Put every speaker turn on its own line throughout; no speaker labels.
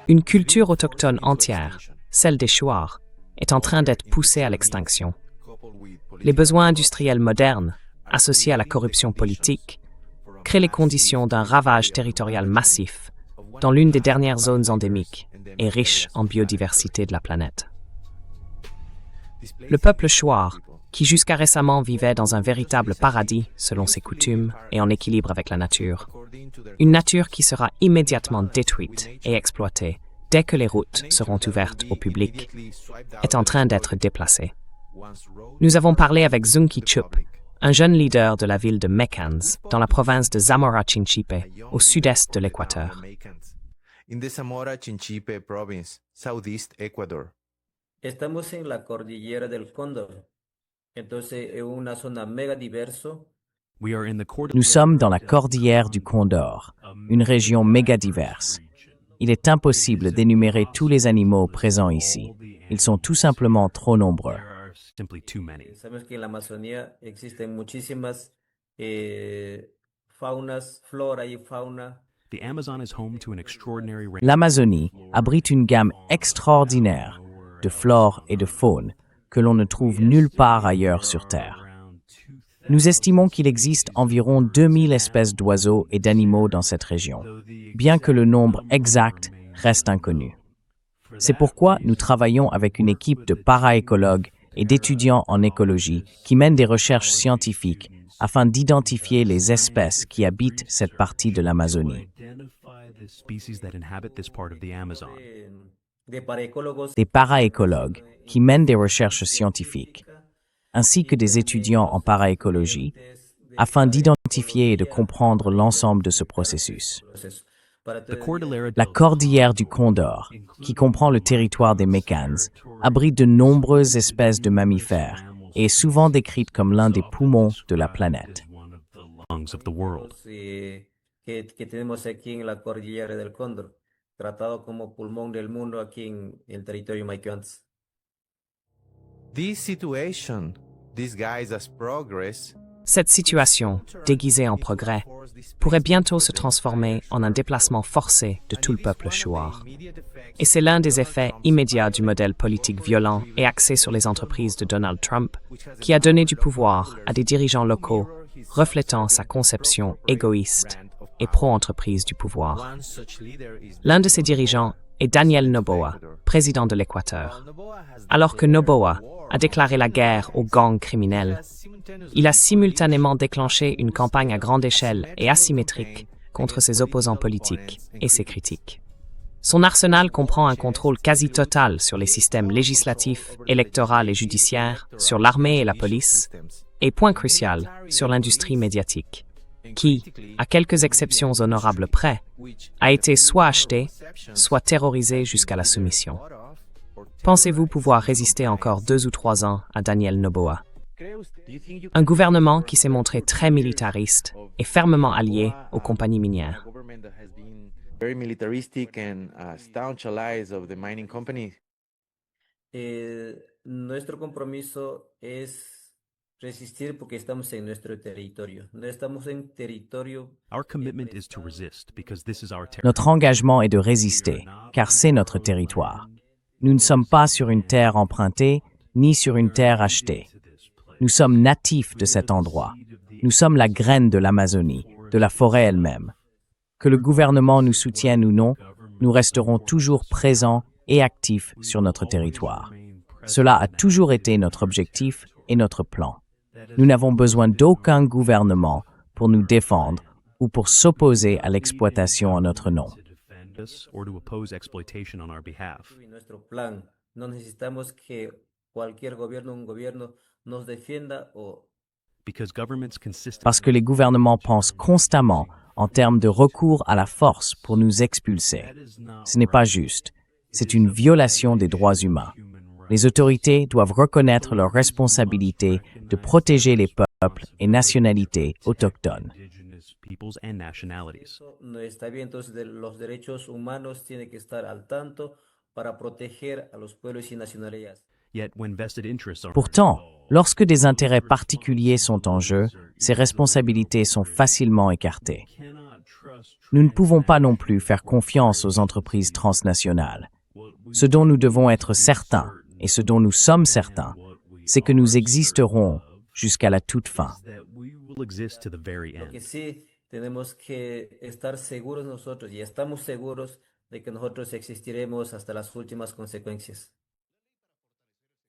Une culture autochtone entière, celle des Shuar, est en train d'être poussée à l'extinction. Les besoins industriels modernes, associés à la corruption politique, créent les conditions d'un ravage territorial massif dans l'une des dernières zones endémiques et riches en biodiversité de la planète. Le peuple Shuar, qui jusqu'à récemment vivait dans un véritable paradis selon ses coutumes et en équilibre avec la nature, une nature qui sera immédiatement détruite et exploitée dès que les routes seront ouvertes au public, est en train d'être déplacée. Nous avons parlé avec Zunki Chup, un jeune leader de la ville de Mekans, dans la province de Zamora Chinchipe, au sud-est de l'Équateur.
Estamos en la cordillera del Cóndor. Entonces es una zona mega diverso.
Nous sommes dans la cordillère du Condor, une région méga diverse. Il est impossible d'énumérer tous les animaux présents ici. Ils sont tout simplement trop nombreux.
Sabemos que en la Amazonía existen muchísimas faunas, flora y fauna.
L'Amazonie abrite une gamme extraordinaire de flore et de faune que l'on ne trouve nulle part ailleurs sur Terre. Nous estimons qu'il existe environ 2000 espèces d'oiseaux et d'animaux dans cette région, bien que le nombre exact reste inconnu. C'est pourquoi nous travaillons avec une équipe de paraécologues et d'étudiants en écologie qui mènent des recherches scientifiques afin d'identifier les espèces qui habitent cette partie de l'Amazonie. Des paraécologues qui mènent des recherches scientifiques, ainsi que des étudiants en paraécologie, afin d'identifier et de comprendre l'ensemble de ce processus. La cordillère du Condor, qui comprend le territoire des Mekans, abrite de nombreuses espèces de mammifères et est souvent décrite comme l'un des poumons de la planète.
Que tenemos aquí en la cordillera del Cóndor, tratado como pulmón del mundo aquí en el territorio Maiquans.
Cette situation, déguisée en progrès, pourrait bientôt se transformer en un déplacement forcé de tout le peuple Shuar. Et c'est l'un des effets immédiats du modèle politique violent et axé sur les entreprises de Donald Trump, qui a donné du pouvoir à des dirigeants locaux reflétant sa conception égoïste et pro-entreprise du pouvoir. L'un de ces dirigeants est Daniel Noboa, président de l'Équateur. Alors que Noboa a déclaré la guerre aux gangs criminels, il a simultanément déclenché une campagne à grande échelle et asymétrique contre ses opposants politiques et ses critiques. Son arsenal comprend un contrôle quasi total sur les systèmes législatifs, électoral et judiciaires, sur l'armée et la police, et point crucial, sur l'industrie médiatique, qui, à quelques exceptions honorables près, a été soit acheté, soit terrorisé jusqu'à la soumission. Pensez-vous pouvoir résister encore 2 ou 3 ans à Daniel Noboa? Un gouvernement qui s'est montré très militariste et fermement allié aux compagnies minières.
Nuestro compromiso es resistir porque estamos en nuestro territorio. No estamos en territorio.
Notre engagement est de résister, car c'est notre territoire. Nous ne sommes pas sur une terre empruntée, ni sur une terre achetée. Nous sommes natifs de cet endroit. Nous sommes la graine de l'Amazonie, de la forêt elle-même. Que le gouvernement nous soutienne ou non, nous resterons toujours présents et actifs sur notre territoire. Cela a toujours été notre objectif et notre plan. Nous n'avons besoin d'aucun gouvernement pour nous défendre ou pour s'opposer à l'exploitation en notre nom.
Nuestro plan. No necesitamos que cualquier gobierno, un gobierno, nos defienda o.
Parce que les gouvernements pensent constamment en termes de recours à la force pour nous expulser. Ce n'est pas juste. C'est une violation des droits humains. Les autorités doivent reconnaître leur responsabilité de protéger les peuples et nationalités autochtones.
No está bien, entonces los derechos humanos tienen que estar al tanto para proteger a los pueblos y nacionalidades.
Pourtant, lorsque des intérêts particuliers sont en jeu, ces responsabilités sont facilement écartées. Nous ne pouvons pas non plus faire confiance aux entreprises transnationales. Ce dont nous devons être certains, et ce dont nous sommes certains, c'est que nous existerons jusqu'à la toute fin.
Lo que sí tenemos que estar seguros nosotros y estamos seguros de que nosotros existiremos hasta las últimas consecuencias.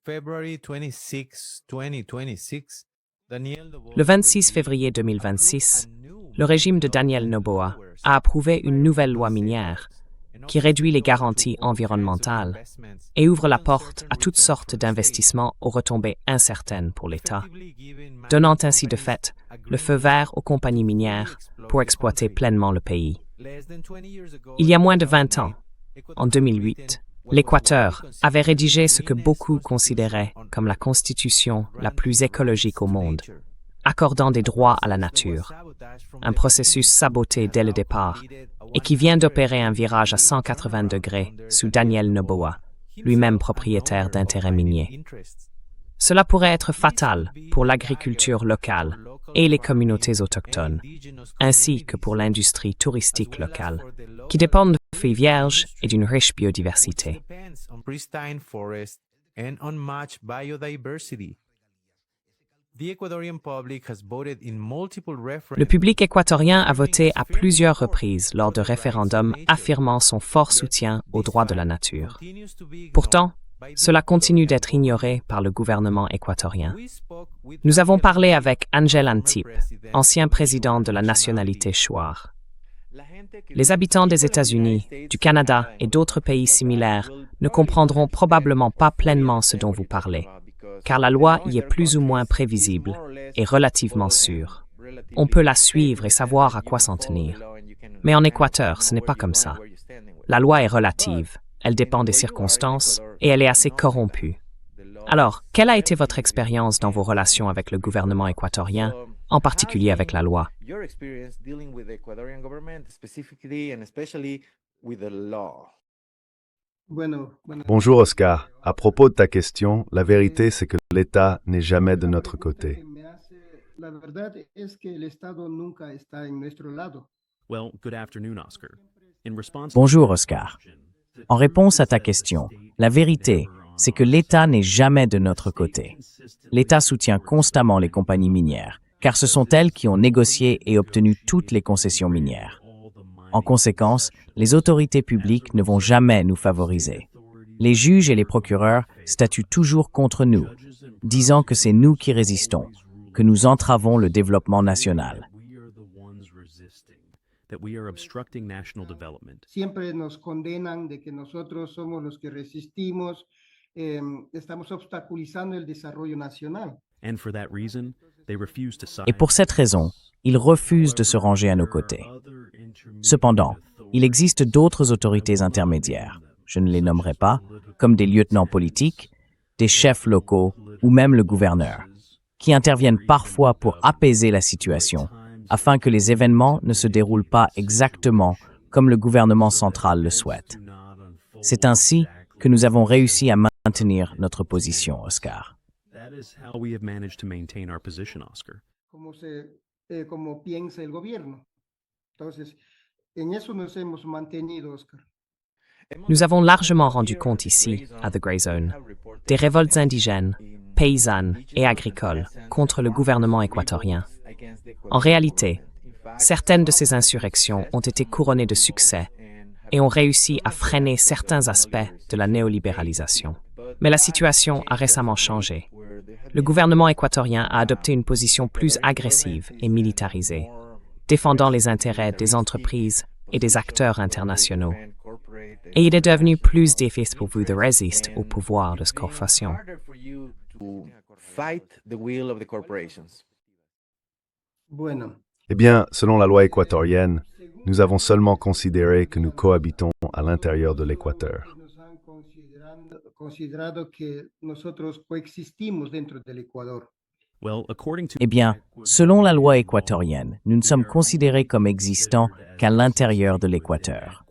February 26, 2026,
Le 26 février 2026, le régime de Daniel Noboa a approuvé une nouvelle loi minière qui réduit les garanties environnementales et ouvre la porte à toutes sortes d'investissements aux retombées incertaines pour l'État, donnant ainsi de fait le feu vert aux compagnies minières pour exploiter pleinement le pays. Il y a moins de 20 ans, en 2008, l'Équateur avait rédigé ce que beaucoup considéraient comme la constitution la plus écologique au monde, accordant des droits à la nature, un processus saboté dès le départ et qui vient d'opérer un virage à 180 degrés sous Daniel Noboa, lui-même propriétaire d'intérêts miniers. Cela pourrait être fatal pour l'agriculture locale et les communautés autochtones, ainsi que pour l'industrie touristique locale, qui dépendent de feuilles vierges et d'une riche biodiversité. Le public équatorien a voté à plusieurs reprises lors de référendums affirmant son fort soutien aux droits de la nature. Pourtant, cela continue d'être ignoré par le gouvernement équatorien. Nous avons parlé avec Ángel Antip, ancien président de la nationalité Shuar. Les habitants des États-Unis, du Canada et d'autres pays similaires ne comprendront probablement pas pleinement ce dont vous parlez, car la loi y est plus ou moins prévisible et relativement sûre. On peut la suivre et savoir à quoi s'en tenir. Mais en Équateur, ce n'est pas comme ça. La loi est relative, elle dépend des circonstances et elle est assez corrompue. Alors, quelle a été votre expérience dans vos relations avec le gouvernement équatorien, en particulier avec la loi?
Bonjour Oscar. À propos de ta question, la vérité c'est que l'État n'est jamais de notre côté.
Bonjour Oscar. En réponse à ta question, la vérité, c'est que l'État n'est jamais de notre côté. L'État soutient constamment les compagnies minières, car ce sont elles qui ont négocié et obtenu toutes les concessions minières. En conséquence, les autorités publiques ne vont jamais nous favoriser. Les juges et les procureurs statuent toujours contre nous, disant que c'est nous qui résistons, que nous entravons le développement national.
Siempre nos condenan de que nosotros somos los que resistimos, estamos obstaculizando el desarrollo nacional.
Et pour cette raison, ils refusent de se ranger à nos côtés. Cependant, il existe d'autres autorités intermédiaires, je ne les nommerai pas, comme des lieutenants politiques, des chefs locaux ou même le gouverneur, qui interviennent parfois pour apaiser la situation, afin que les événements ne se déroulent pas exactement comme le gouvernement central le souhaite. C'est ainsi que nous avons réussi à maintenir notre position, Oscar.
Como piensa el gobierno. Entonces, en eso nos hemos mantenido, Oscar.
Nous avons largement rendu compte ici, à The Grey Zone, des révoltes indigènes, paysannes et agricoles contre le gouvernement équatorien. En réalité, certaines de ces insurrections ont été couronnées de succès et ont réussi à freiner certains aspects de la néolibéralisation. Mais la situation a récemment changé. Le gouvernement équatorien a adopté une position plus agressive et militarisée, défendant les intérêts des entreprises et des acteurs internationaux. Et il est devenu plus difficile pour vous de résister au pouvoir des corporations.
Eh bien, selon la loi équatorienne, nous avons seulement considéré que nous cohabitons à l'intérieur de l'Équateur.
Eh bien, selon la loi équatorienne, nous ne sommes considérés comme existants qu'à l'intérieur de l'Équateur.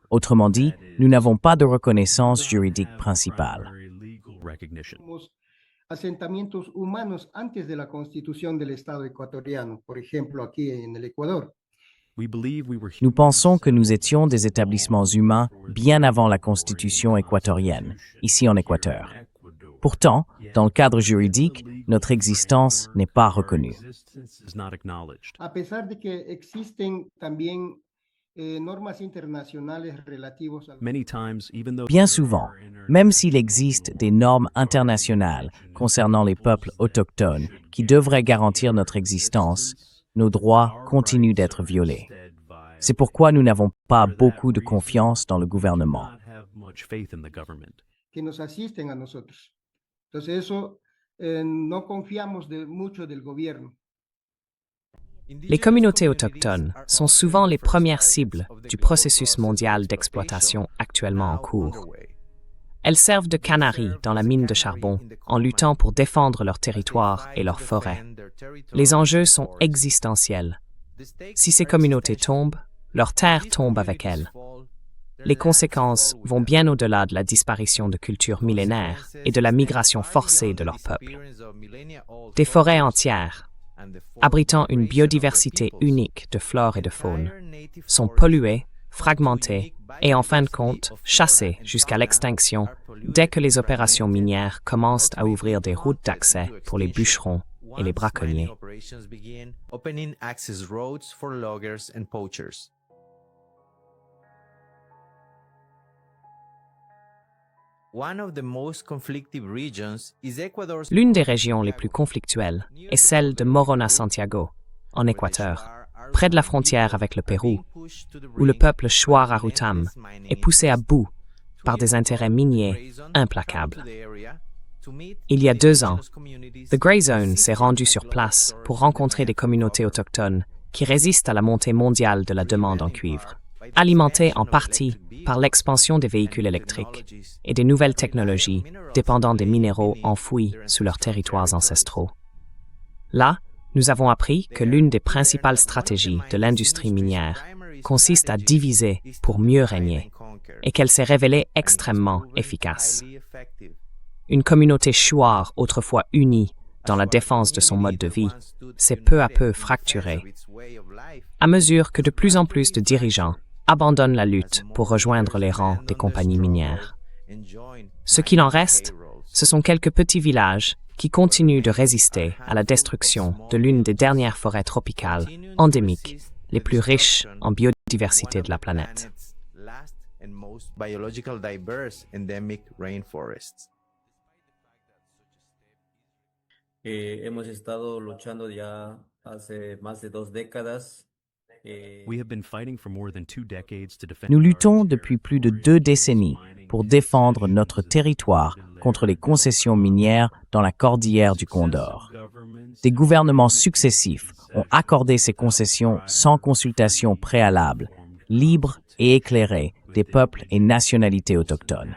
Autrement dit, nous n'avons pas de reconnaissance juridique principale.
Asentamientos humanos antes de la constitución del Estado ecuatoriano, por ejemplo, aquí en el Ecuador.
Nous pensons que nous étions des établissements humains bien avant la Constitution équatorienne, ici en Équateur. Pourtant, dans le cadre juridique, notre existence n'est pas reconnue.
A pesar de que existen también normas internacionales relativos al
Bien souvent, même s'il existe des normes internationales concernant les peuples autochtones qui devraient garantir notre existence, nos droits continuent d'être violés. C'est pourquoi nous n'avons pas beaucoup de confiance dans le gouvernement.
que nos asisten a nosotros. Entonces eso no confiamos mucho del gobierno.
Les communautés autochtones sont souvent les premières cibles du processus mondial d'exploitation actuellement en cours. Elles servent de canaries dans la mine de charbon en luttant pour défendre leur territoire et leurs forêts. Les enjeux sont existentiels. Si ces communautés tombent, leurs terres tombent avec elles. Les conséquences vont bien au-delà de la disparition de cultures millénaires et de la migration forcée de leur peuple. Des forêts entières, abritant une biodiversité unique de flore et de faune, sont polluées, fragmentées et en fin de compte chassées jusqu'à l'extinction dès que les opérations minières commencent à ouvrir des routes d'accès pour les bûcherons et les braconniers. L'une des régions les plus conflictuelles est celle de Morona-Santiago, en Équateur, près de la frontière avec le Pérou, où le peuple Shuar Arutam est poussé à bout par des intérêts miniers implacables. Il y a 2 ans, The Grey Zone s'est rendu sur place pour rencontrer des communautés autochtones qui résistent à la montée mondiale de la demande en cuivre, alimentée en partie par l'expansion des véhicules électriques et des nouvelles technologies dépendant des minéraux enfouis sous leurs territoires ancestraux. Là, nous avons appris que l'une des principales stratégies de l'industrie minière consiste à diviser pour mieux régner et qu'elle s'est révélée extrêmement efficace. Une communauté Shuar, autrefois unie dans la défense de son mode de vie, s'est peu à peu fracturée, à mesure que de plus en plus de dirigeants abandonnent la lutte pour rejoindre les rangs des compagnies minières. Ce qu'il en reste, ce sont quelques petits villages qui continuent de résister à la destruction de l'une des dernières forêts tropicales endémiques, les plus riches en biodiversité de la planète.
Hemos estado luchando ya hace más de 2 décadas.
Nous luttons depuis plus de 2 décennies pour défendre notre territoire contre les concessions minières dans la cordillère du Condor. Des gouvernements successifs ont accordé ces concessions sans consultation préalable, libre et éclairée des peuples et nationalités autochtones.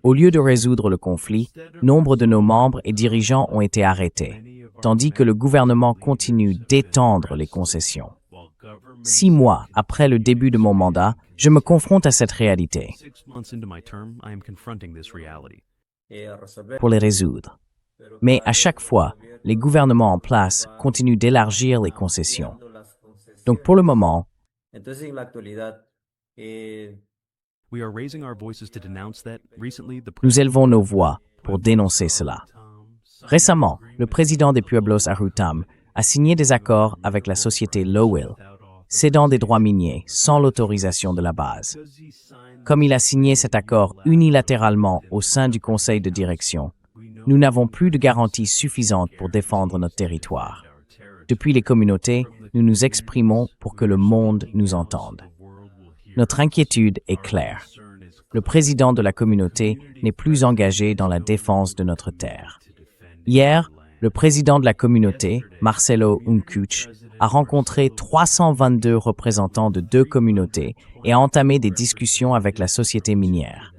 Au lieu de résoudre le conflit, nombre de nos membres et dirigeants ont été arrêtés, tandis que le gouvernement continue d'étendre les concessions. 6 mois après le début de mon mandat, je me confronte à cette réalité pour les résoudre. Mais à chaque fois, les gouvernements en place continuent d'élargir les concessions. Donc pour le moment, nous élevons nos voix pour dénoncer cela. Récemment, le président des Pueblos Arutam a signé des accords avec la société Lowell, cédant des droits miniers sans l'autorisation de la base. Comme il a signé cet accord unilatéralement au sein du conseil de direction, nous n'avons plus de garanties suffisantes pour défendre notre territoire. Depuis les communautés, nous nous exprimons pour que le monde nous entende. Notre inquiétude est claire. Le président de la communauté n'est plus engagé dans la défense de notre terre. Hier, le président de la communauté, Marcelo Uncuch, a rencontré 322 représentants de 2 communautés et a entamé des discussions avec la société minière.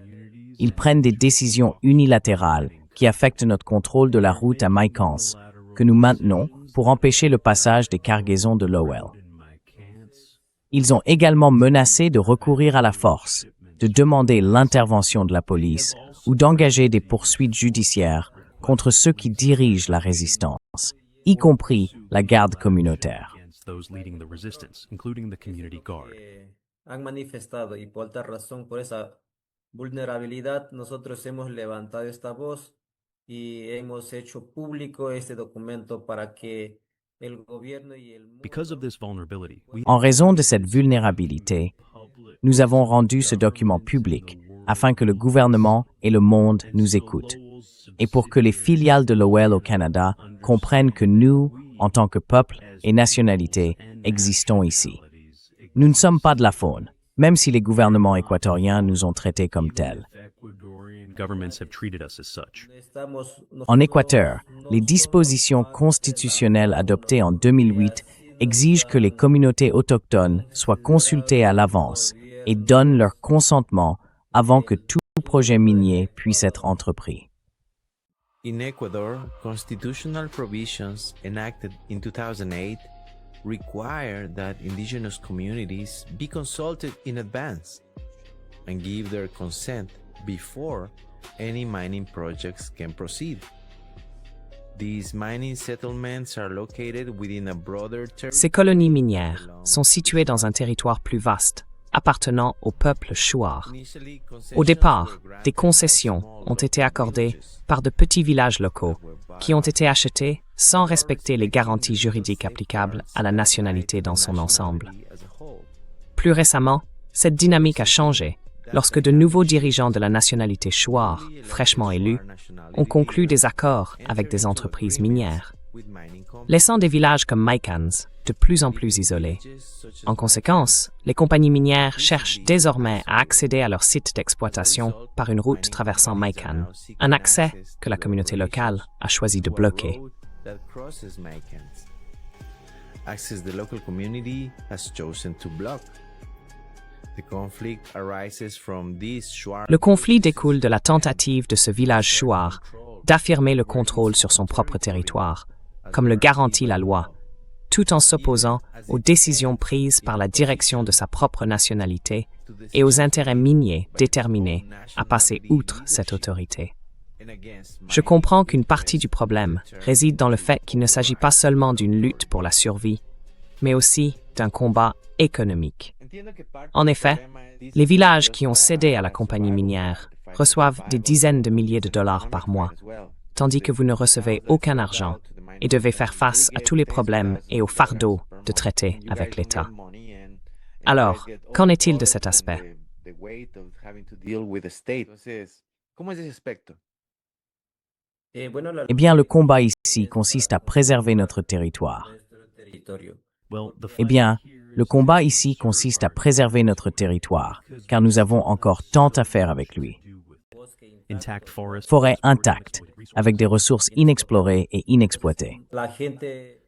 Ils prennent des décisions unilatérales qui affectent notre contrôle de la route à Mycans, que nous maintenons pour empêcher le passage des cargaisons de Lowell. Ils ont également menacé de recourir à la force, de demander l'intervention de la police ou d'engager des poursuites judiciaires contre ceux qui dirigent la résistance, y compris la garde communautaire.
against those leading the resistance, including the community guard.
Han manifestado y por tal razón, por esa vulnerabilidad, nosotros hemos levantado esta voz y hemos hecho público este documento para que el gobierno y el mundo...
Because of this vulnerability, we
En raison de cette vulnérabilité, nous avons rendu ce document public afin que le gouvernement et le monde nous écoutent et pour que les filiales de l'OL au Canada comprennent que nous, en tant que peuple et nationalité, existons ici. Nous ne sommes pas de la faune, même si les gouvernements équatoriens nous ont traités comme tels.
Ecuadorian governments have treated us as such.
En Équateur, les dispositions constitutionnelles adoptées en 2008 exigent que les communautés autochtones soient consultées à l'avance et donnent leur consentement avant que tout projet minier puisse être entrepris.
In Ecuador, constitutional provisions enacted in 2008 require that indigenous communities be consulted in advance and give their consent before any mining projects can proceed. These mining settlements are located within a broader
Ces colonies minières sont situées dans un territoire plus vaste, appartenant au peuple Shuar. Au départ, des concessions ont été accordées par de petits villages locaux qui ont été achetés sans respecter les garanties juridiques applicables à la nationalité dans son ensemble. Plus récemment, cette dynamique a changé lorsque de nouveaux dirigeants de la nationalité Shuar, fraîchement élus, ont conclu des accords avec des entreprises minières, laissant des villages comme Maikans de plus en plus isolés. En conséquence, les compagnies minières cherchent désormais à accéder à leur site d'exploitation par une route traversant Maikan, un accès que la communauté locale a choisi de bloquer.
Access the local community has chosen to block. The conflict arises from these Shuar.
Le conflit découle de la tentative de ce village Shuar d'affirmer le contrôle sur son propre territoire, comme le garantit la loi, tout en s'opposant aux décisions prises par la direction de sa propre nationalité et aux intérêts miniers déterminés à passer outre cette autorité. Je comprends qu'une partie du problème réside dans le fait qu'il ne s'agit pas seulement d'une lutte pour la survie, mais aussi d'un combat économique. En effet, les villages qui ont cédé à la compagnie minière reçoivent des dizaines de milliers de dollars par mois, tandis que vous ne recevez aucun argent et devez faire face à tous les problèmes et au fardeau de traiter avec l'État. Alors, qu'en est-il de cet aspect?
Eh bien, le combat ici consiste à préserver notre territoire.
Well, the
Eh bien, le combat ici consiste à préserver notre territoire, car nous avons encore tant à faire avec lui.
intact forest,
Forêt intacte, avec des ressources inexplorées et inexploitées.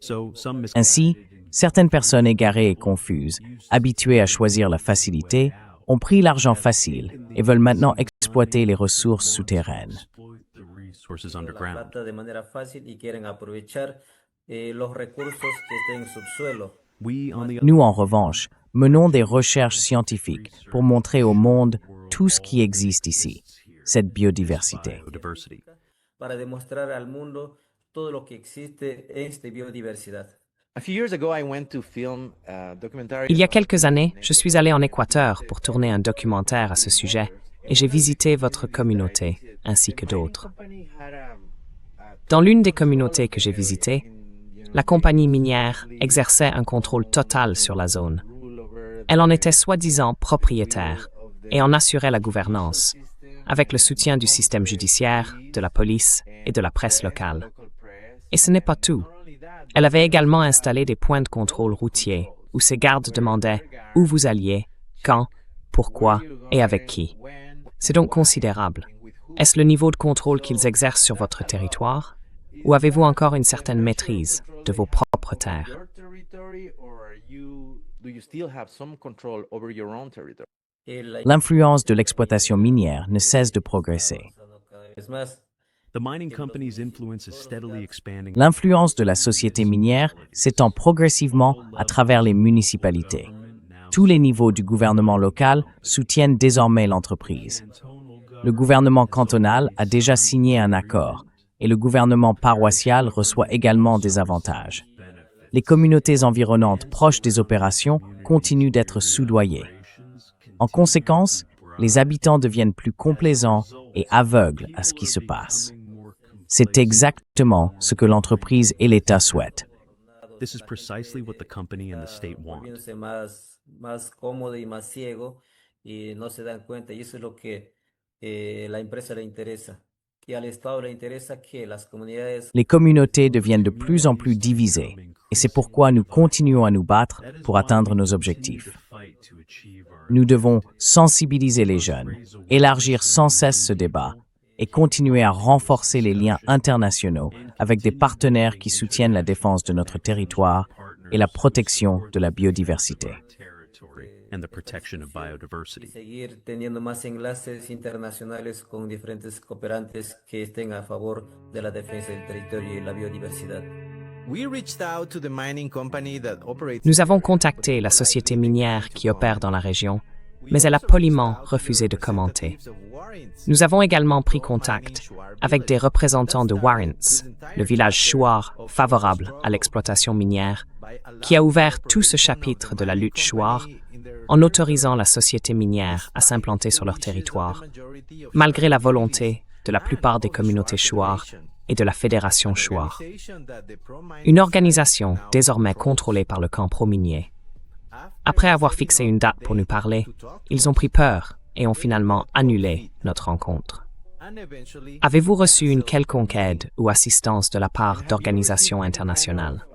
so some
Ainsi, certaines personnes égarées et confuses, habituées à choisir la facilité, ont pris l'argent facile et veulent maintenant exploiter les ressources souterraines.
the resources underground.
plata de manera fácil y quieren aprovechar los recursos que estén en subsuelo.
We, on the
Nous, en revanche, menons des recherches scientifiques pour montrer au monde tout ce qui existe ici, cette biodiversité.
biodiversity.
Para demostrar al mundo todo lo que existe en esta biodiversidad.
A few years ago, I went to film a documentary.
Il y a quelques années, je suis allé en Équateur pour tourner un documentaire à ce sujet et j'ai visité votre communauté ainsi que d'autres. Dans l'une des communautés que j'ai visitées, la compagnie minière exerçait un contrôle total sur la zone. Elle en était soi-disant propriétaire et en assurait la gouvernance, avec le soutien du système judiciaire, de la police et de la presse locale. Et ce n'est pas tout. Elle avait également installé des points de contrôle routiers où ses gardes demandaient où vous alliez, quand, pourquoi et avec qui. C'est donc considérable. Est-ce le niveau de contrôle qu'ils exercent sur votre territoire? Ou avez-vous encore une certaine maîtrise de vos propres terres?
L'influence de l'exploitation minière ne cesse de progresser.
Es más,
The mining company's influence is steadily expanding.
L'influence de la société minière s'étend progressivement à travers les municipalités. Tous les niveaux du gouvernement local soutiennent désormais l'entreprise. Le gouvernement cantonal a déjà signé un accord et le gouvernement paroissial reçoit également des avantages. les communautés environnantes proches des opérations continuent d'être soudoyées. En conséquence, les habitants deviennent plus complaisants et aveugles à ce qui se passe. C'est exactement ce que l'entreprise et l'État souhaitent.
This is precisely what the company and the state want.
Volviéndose más cómodo y más ciego y no se dan cuenta y eso es lo que la empresa le interesa. Y al Estado le interesa que las comunidades
Les communautés deviennent de plus en plus divisées, et c'est pourquoi nous continuons à nous battre pour atteindre nos objectifs. Nous devons sensibiliser les jeunes, élargir sans cesse ce débat et continuer à renforcer les liens internationaux avec des partenaires qui soutiennent la défense de notre territoire et la protection de la biodiversité.
And the protection of
y
biodiversity.
seguir teniendo más enlaces internacionales con diferentes cooperantes que estén a favor de la defensa del territorio y la biodiversidad.
We reached out to the mining company that operates.
Nous avons contacté la société minière qui opère dans la région, mais elle a poliment refusé de commenter. Nous avons également pris contact avec des représentants de Warrants, le village chouar favorable à l'exploitation minière, qui a ouvert tout ce chapitre de la lutte chouar en autorisant la société minière à s'implanter sur leur territoire, malgré la volonté de la plupart des communautés chouar et de la Fédération chouar, une organisation désormais contrôlée par le camp pro-minier. Après avoir fixé une date pour nous parler, ils ont pris peur et ont finalement annulé notre rencontre. Avez-vous reçu une quelconque aide ou assistance de la part d'organisations internationales?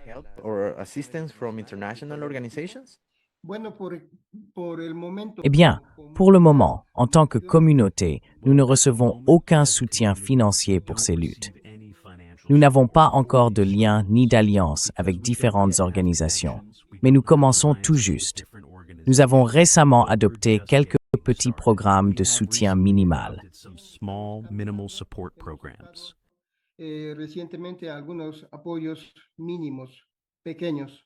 Help or assistance from international organizations?
Bueno, por el momento.
Eh bien, pour le moment, en tant que communauté, nous ne recevons aucun soutien financier pour ces luttes. Nous n'avons pas encore de lien ni d'alliance avec différentes organisations, mais nous commençons tout juste. Nous avons récemment adopté quelques petits programmes de soutien minimal.
Small, minimal support programs.
Recientemente algunos apoyos mínimos, pequeños.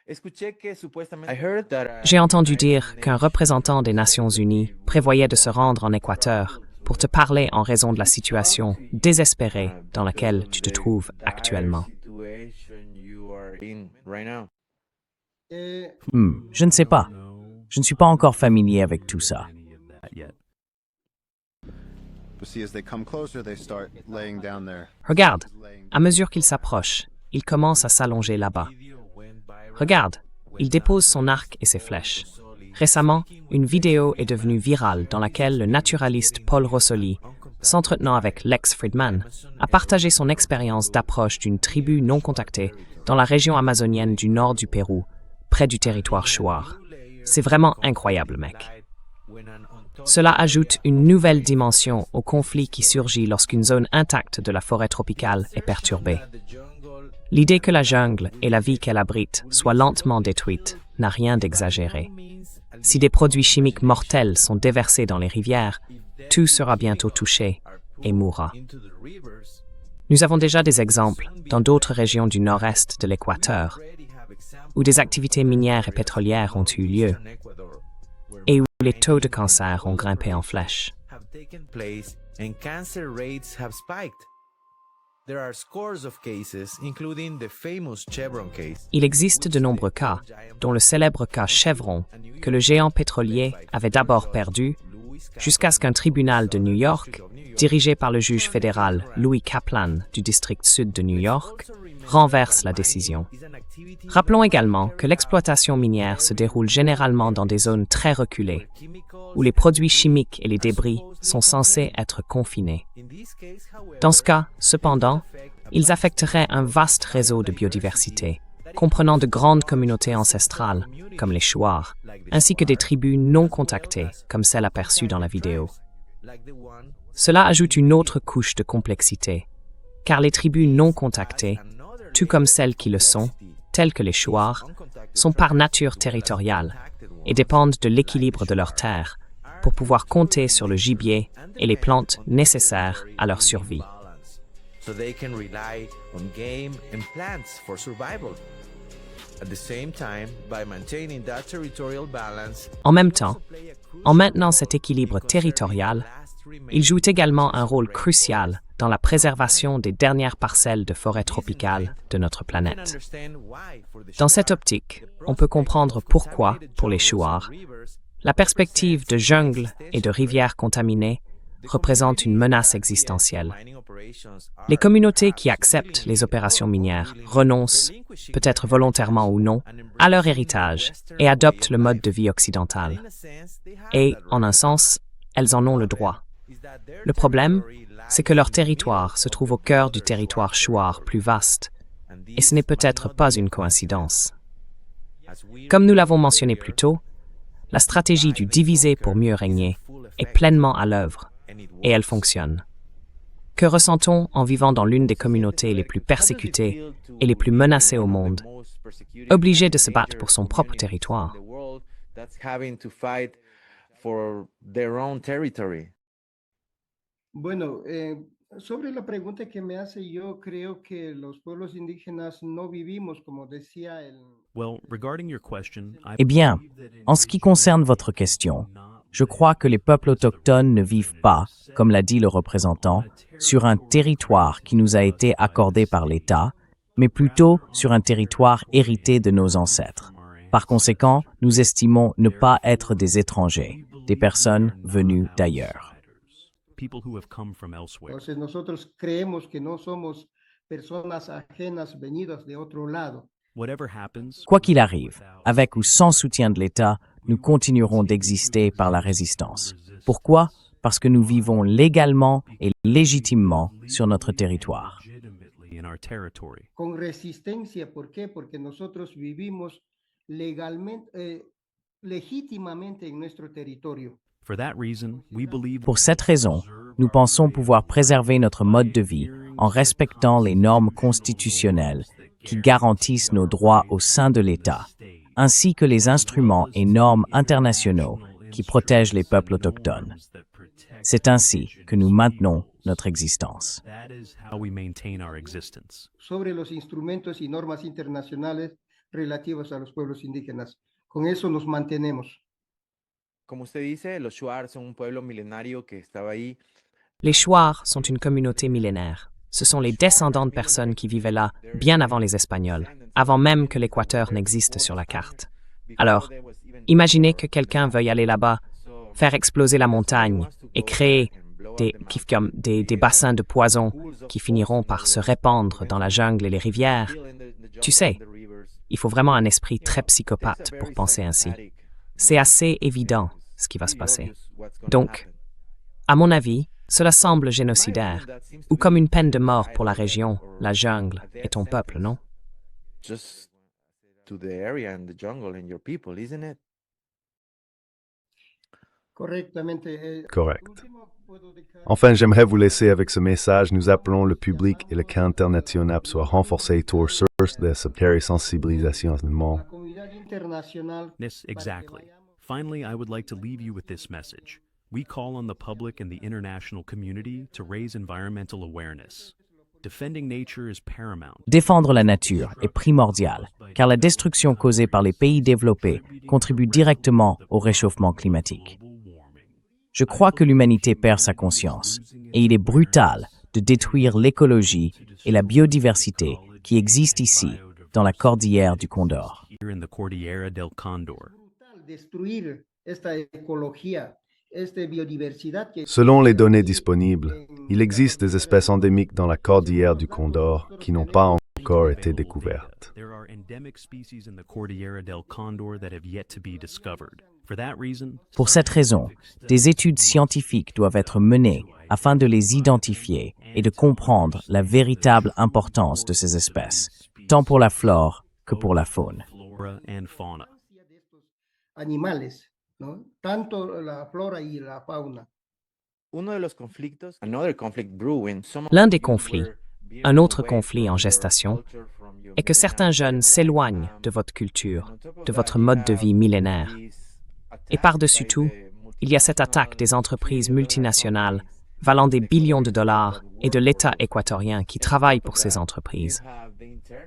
I heard that
J'ai entendu dire qu'un représentant des Nations Unies prévoyait de se rendre en Équateur pour te parler en raison de la situation désespérée dans laquelle tu te trouves actuellement.
Je ne sais pas. Je ne suis pas encore familier avec tout ça.
Regarde, à mesure qu'il s'approche, il commence à s'allonger là-bas. Regarde, il dépose son arc et ses flèches. Récemment, une vidéo est devenue virale dans laquelle le naturaliste Paul Rossoli, s'entretenant avec Lex Fridman, a partagé son expérience d'approche d'une tribu non contactée dans la région amazonienne du nord du Pérou, près du territoire chouar. C'est vraiment incroyable, mec. Cela ajoute une nouvelle dimension au conflit qui surgit lorsqu'une zone intacte de la forêt tropicale est perturbée. L'idée que la jungle et la vie qu'elle abrite soient lentement détruites n'a rien d'exagéré. Si des produits chimiques mortels sont déversés dans les rivières, tout sera bientôt touché et mourra. Nous avons déjà des exemples dans d'autres régions du nord-est de l'Équateur, où des activités minières et pétrolières ont eu lieu, et où les taux de cancer ont grimpé en flèche. Il existe de nombreux cas, dont le célèbre cas Chevron, que le géant pétrolier avait d'abord perdu, jusqu'à ce qu'un tribunal de New York, dirigé par le juge fédéral Louis Kaplan du district sud de New York, renverse la décision. Rappelons également que l'exploitation minière se déroule généralement dans des zones très reculées, où les produits chimiques et les débris sont censés être confinés. Dans ce cas, cependant, ils affecteraient un vaste réseau de biodiversité, comprenant de grandes communautés ancestrales, comme les Chouars, ainsi que des tribus non contactées, comme celle aperçue dans la vidéo. Cela ajoute une autre couche de complexité, car les tribus non contactées, tout comme celles qui le sont, telles que les Chouars, sont par nature territoriales et dépendent de l'équilibre de leurs terres pour pouvoir compter sur le gibier et les plantes nécessaires à leur survie. En même temps, en maintenant cet équilibre territorial, ils jouent également un rôle crucial dans la préservation des dernières parcelles de forêt tropicale de notre planète. Dans cette optique, on peut comprendre pourquoi, pour les Shuar, la perspective de jungle et de rivières contaminées représente une menace existentielle. Les communautés qui acceptent les opérations minières renoncent, peut-être volontairement ou non, à leur héritage et adoptent le mode de vie occidental. Et, en un sens, elles en ont le droit. Le problème, c'est que leur territoire se trouve au cœur du territoire Shuar plus vaste, et ce n'est peut-être pas une coïncidence. Comme nous l'avons mentionné plus tôt, la stratégie du diviser pour mieux régner est pleinement à l'œuvre, et elle fonctionne. Que ressent-on en vivant dans l'une des communautés les plus persécutées et les plus menacées au monde, obligée de se battre pour son propre territoire?
Bueno, sobre la pregunta que me hace, yo creo que los pueblos indígenas no vivimos, como decía el...
Well, regarding your question, I
Eh bien, en ce qui concerne votre question, je crois que les peuples autochtones ne vivent pas, comme l'a dit le représentant, sur un territoire qui nous a été accordé par l'État, mais plutôt sur un territoire hérité de nos ancêtres. Par conséquent, nous estimons ne pas être des étrangers, des personnes venues d'ailleurs.
people who have come from elsewhere.
Entonces nosotros creemos que no somos personas ajenas venidas de otro lado.
Whatever happens,
Quoi qu'il arrive, avec ou sans soutien de l'État, nous continuerons d'exister par la résistance. Pourquoi? Parce que nous vivons légalement et légitimement sur notre territoire.
legitimately in our territory.
Con resistencia, ¿por qué? Porque nosotros vivimos legalmente, legítimamente en nuestro territorio.
For that reason, we believe
Pour cette raison, nous pensons pouvoir préserver notre mode de vie en respectant les normes constitutionnelles qui garantissent nos droits au sein de l'État, ainsi que les instruments et normes internationaux qui protègent les peuples autochtones. C'est ainsi que nous maintenons notre existence.
that is how we maintain our existence.
Sobre los instrumentos y normas internacionales relativos a los pueblos indígenas. Con eso nos mantenemos.
Como usted dice, los Shuar son un pueblo milenario que estaba ahí.
Les Shuar sont une communauté millénaire. Ce sont les descendants de personnes qui vivaient là bien avant les Espagnols, avant même que l'Équateur n'existe sur la carte. Alors, imaginez que quelqu'un veuille aller là-bas, faire exploser la montagne et créer des bassins de poison qui finiront par se répandre dans la jungle et les rivières. Tu sais, il faut vraiment un esprit très psychopathe pour penser ainsi. C'est assez évident ce qui va se passer. Donc, à mon avis, cela semble génocidaire, ou comme une peine de mort pour la région, la jungle et ton peuple, non?
Just to the area and the jungle and your people, isn't it?
Correctamente.
Correct.
Último, puedo dejar-
Enfin, j'aimerais vous laisser avec ce message. Nous appelons le public et le camp international soit renforcé autour de cette sensibilisation
La
monde.
comunidad internacional.
Yes, exactly. Finally, I would like to leave you with this message. We call on the public and the international community to raise environmental awareness. Defending nature is paramount.
Défendre la nature est primordial, car la destruction causée par les pays développés contribue directement au réchauffement climatique. Je crois que l'humanité perd sa conscience, et il est brutal de détruire l'écologie et la biodiversité qui existent ici, dans la cordillère du Condor.
Here in the Cordillera del Condor.
Brutal destruir esta ecología, esta biodiversidad que
Selon les données disponibles, il existe des espèces endémiques dans la cordillère du Condor qui n'ont pas encore été découvertes.
There are endemic species in the Cordillera del Condor that have yet to be discovered. For that reason,
Pour cette raison, des études scientifiques doivent être menées afin de les identifier et de comprendre la véritable importance de ces espèces, tant pour la flore que pour la faune.
flora and fauna.
de estos animales, ¿no? Tanto la flora y la fauna.
Uno de los conflictos, another conflict brewing.
L'un des conflits, un autre conflit en gestation, est que certains jeunes s'éloignent de votre culture, de votre mode de vie millénaire. Et par-dessus tout, il y a cette attaque des entreprises multinationales valant des billions de dollars et de l'État équatorien qui travaille pour ces entreprises.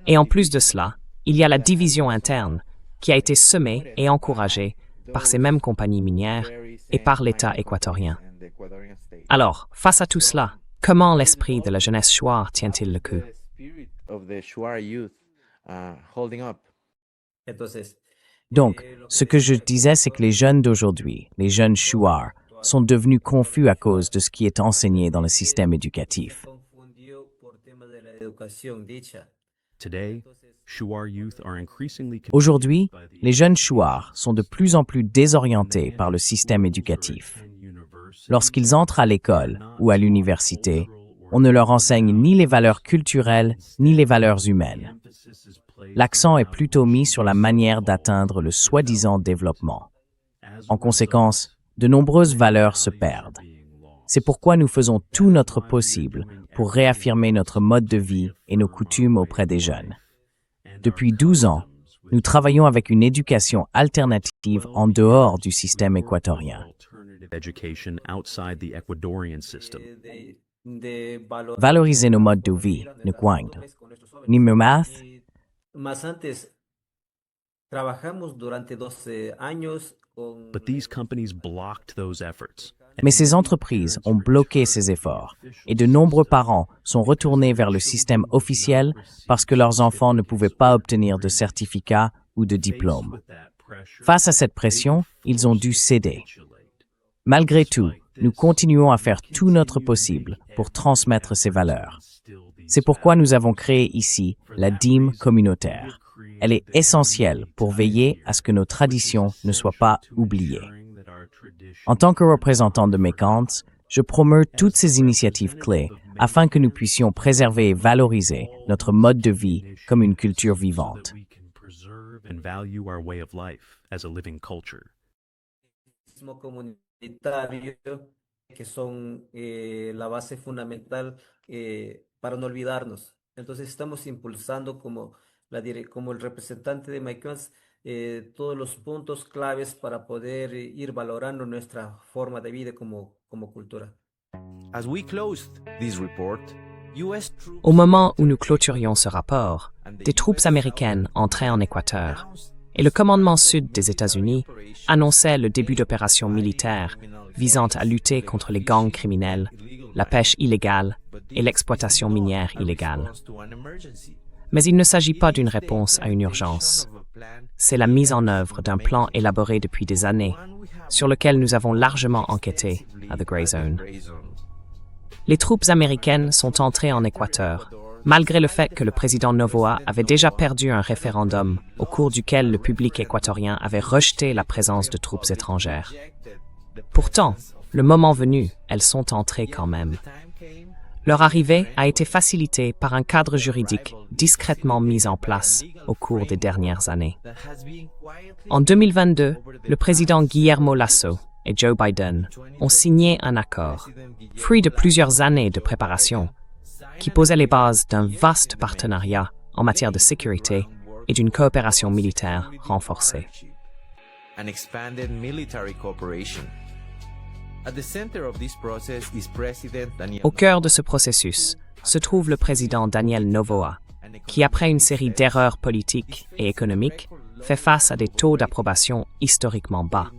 Et en plus de cela, il y a la division interne qui a été semée et encouragée par ces mêmes compagnies minières et par l'État équatorien. Alors, face à tout cela, comment l'esprit de la jeunesse Shuar tient-il le coup?
Entonces,
Donc, ce que je disais, c'est que les jeunes d'aujourd'hui, les jeunes Shuar, sont devenus confus à cause de ce qui est enseigné dans le système éducatif.
confundió por temas de la educación dicha.
Today, Shuar youth are increasingly
Aujourd'hui, les jeunes Shuar sont de plus en plus désorientés par le système éducatif. Lorsqu'ils entrent à l'école ou à l'université, on ne leur enseigne ni les valeurs culturelles ni les valeurs humaines. L'accent est plutôt mis sur la manière d'atteindre le soi-disant développement. En conséquence, de nombreuses valeurs se perdent. C'est pourquoi nous faisons tout notre possible pour réaffirmer notre mode de vie et nos coutumes auprès des jeunes. Depuis 12 ans, nous travaillons avec une éducation alternative en dehors du système équatorien.
education outside the Ecuadorian system.
Valoriser nos modes de vie, ni math,
Más antes, trabajamos durante 12 años con
But these companies blocked those efforts.
mais ces entreprises ont bloqué ces efforts et de nombreux parents sont retournés vers le système officiel parce que leurs enfants ne pouvaient pas obtenir de certificat ou de diplôme. Face à cette pression, ils ont dû céder. Malgré tout, nous continuons à faire tout notre possible pour transmettre ces valeurs. C'est pourquoi nous avons créé ici la dîme communautaire. Elle est essentielle pour veiller à ce que nos traditions ne soient pas oubliées. En tant que représentant de Mécante, je promeus toutes ces initiatives clés afin que nous puissions préserver et valoriser notre mode de vie comme une culture vivante.
And value our way of life as a living culture.
comunitario que son la base fundamental para no olvidarnos. Entonces estamos impulsando como el representante de MyCons todos los puntos claves para poder ir valorando nuestra forma de vida como cultura.
As we closed this report, US troops
Au moment où nous clôturions ce rapport, des troupes américaines entraient en Équateur et le commandement sud des États-Unis annonçait le début d'opérations militaires visant à lutter contre les gangs criminels, la pêche illégale et l'exploitation minière illégale. Mais il ne s'agit pas d'une réponse à une urgence. C'est la mise en œuvre d'un plan élaboré depuis des années, sur lequel nous avons largement enquêté à The Grey Zone. Les troupes américaines sont entrées en Équateur, malgré le fait que le président Novoa avait déjà perdu un référendum au cours duquel le public équatorien avait rejeté la présence de troupes étrangères. Pourtant, le moment venu, elles sont entrées quand même. Leur arrivée a été facilitée par un cadre juridique discrètement mis en place au cours des dernières années. En 2022, le président Guillermo Lasso et Joe Biden ont signé un accord, fruit de plusieurs années de préparation, qui posait les bases d'un vaste partenariat en matière de sécurité et d'une coopération militaire renforcée.
an expanded military cooperation. At the center of this process is President Daniel
Au cœur de ce processus se trouve le président Daniel Novoa, qui, après une série d'erreurs politiques et économiques, fait face à des taux d'approbation historiquement bas.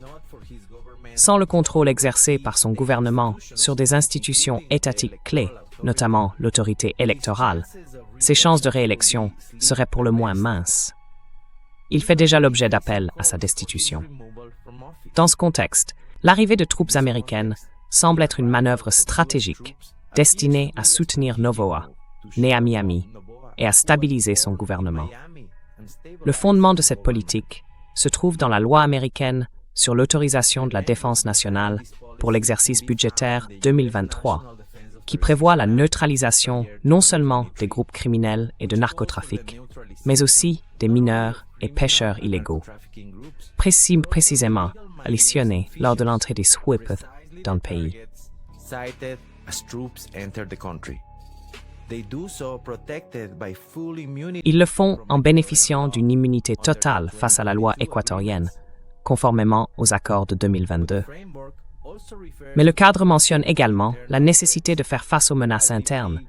Sans le contrôle exercé par son gouvernement sur des institutions étatiques clés, notamment l'autorité électorale, ses chances de réélection seraient pour le moins minces. Il fait déjà l'objet d'appels à sa destitution. Dans ce contexte, l'arrivée de troupes américaines semble être une manœuvre stratégique destinée à soutenir Novoa, né à Miami, et à stabiliser son gouvernement. Le fondement de cette politique se trouve dans la loi américaine sur l'autorisation de la défense nationale pour l'exercice budgétaire 2023, qui prévoit la neutralisation non seulement des groupes criminels et de narcotrafic, mais aussi des mineurs et pêcheurs illégaux, précisément additionnés lors de l'entrée des SWIP dans le pays.
cited as troops entered the country. They do so protected by full immunity.
Ils le font en bénéficiant d'une immunité totale face à la loi équatorienne, conformément aux accords de 2022. Mais le cadre mentionne également la nécessité de faire face aux menaces internes,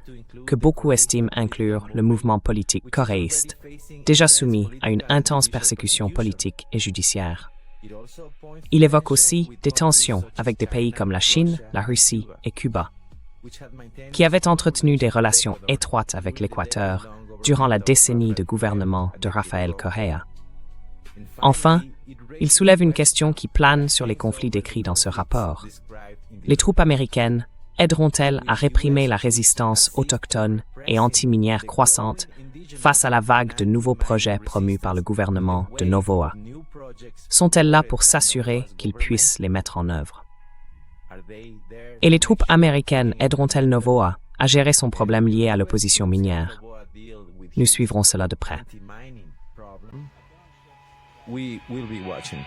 que beaucoup estiment inclure le mouvement politique coréiste, déjà soumis à une intense persécution politique et judiciaire. Il évoque aussi des tensions avec des pays comme la Chine, la Russie et Cuba, qui avaient entretenu des relations étroites avec l'Équateur durant la décennie de gouvernement de Rafael Correa. Enfin, il soulève une question qui plane sur les conflits décrits dans ce rapport. Les troupes américaines aideront-elles à réprimer la résistance autochtone et antiminière croissante face à la vague de nouveaux projets promus par le gouvernement de Novoa? Sont-elles là pour s'assurer qu'ils puissent les mettre en œuvre? Et les troupes américaines aideront-elles Novoa à gérer son problème lié à l'opposition minière? Nous suivrons cela de près.
We will be watching.